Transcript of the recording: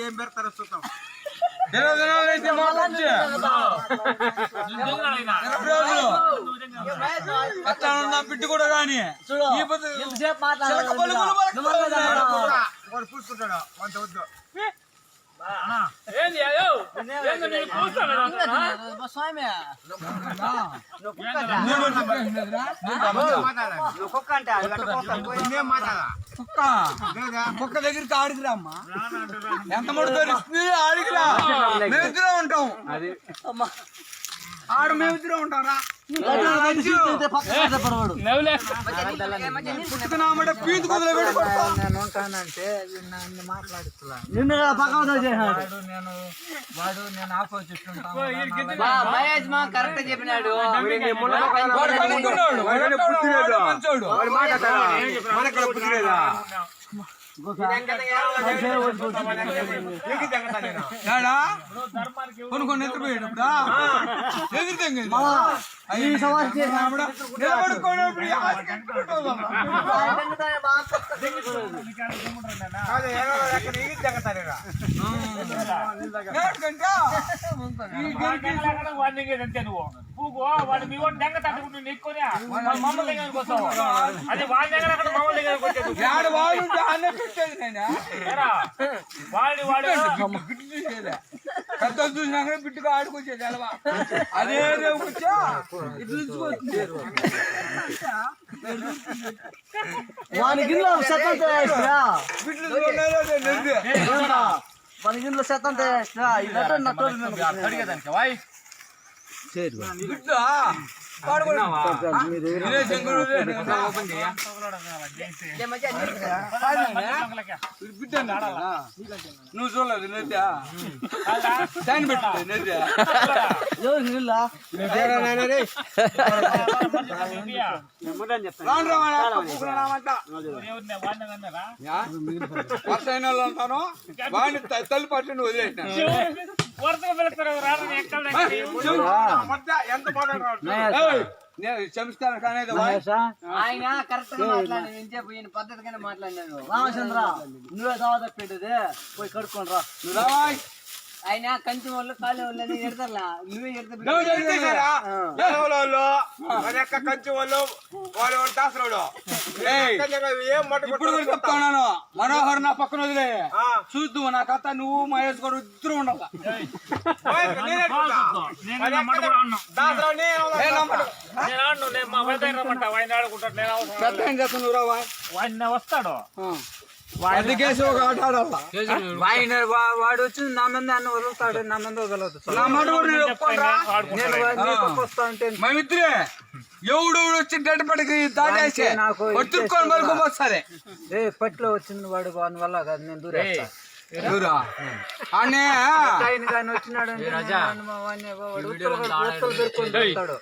ఏం పెడతారో చూద్దాం. బిడ్డ కూడా కానీ పూసుకుంటాడు అంత వద్దు. కుక్క దగ్గరికి ఆడికిరా అమ్మా, ఎంత ముడుతుంది ఆడికిరా. మేమిద్దరం ఉంటాం, ఆడు మేమిద్దరం ఉంటాం రా. పీతు కుదలు ఉంటానంటే నన్ను మాట్లాడుతున్నాను. నిన్ను పక్కన చేశాడు. వాడు నేను ఆపోజిట్ ఉంటాను. కరెక్ట్ చెప్పినాడు. కొనుక్కొని నిద్రపోయేటప్పుడు ఎదురుతంగా వాడు మీ వాడు దెంగ తట్టుకుంటూ నెక్కుని మమ్మల్ని దగ్గరికి వస్తావు. అది వాళ్ళ దగ్గర అక్కడ మమ్మల్ని దగ్గరకు వచ్చేది. వాడి వాడు పెద్ద చూసినాక బిడ్డగా ఆడుకొచ్చేది అలవా. అదే వచ్చా వాని గిన్నెలో శతం వాని గిన్నెలో శతం అడిగేదానికి వాయి బిడ్డ నువ్వు చూడలేదు నెత్తా టైం పెట్టలేదు నెత్తా వర్షైన వాళ్ళు అంటాను వాడిని తల్లి పట్టి నువ్వు వదిలేసిన ఎంత సంస్కారం కానీ ఆయన కరెక్ట్ గా మాట్లాడి పద్ధతిగానే మాట్లాడినాను. రామచంద్ర నువ్వే దావా పెట్టేది పోయి కడుక్కోండి రా. ఆయన కంచి వాళ్ళు కాలే వాళ్ళు ఎడతారా నువ్వే కంచి వాళ్ళు దాసరాడు. ఇప్పుడు చెప్తాను మనోహర్ నా పక్కన వదిలే చూద్దు నా కథ నువ్వు మహేష్ గారు ఇద్దరు ఉండాలి. వస్తాడు వాడు వచ్చి నా మీద అన్న వదులుతాడు, నా మీద మేమిద్దరే ఎవడు వచ్చి గడ్డపడికి దాటేసి ఒత్తుకొని వరకు వస్తుంది. పట్లో వచ్చింది వాడు వాని వల్ల కాదు, నేను దూరేస్తా. వచ్చినాడు వచ్చినాడు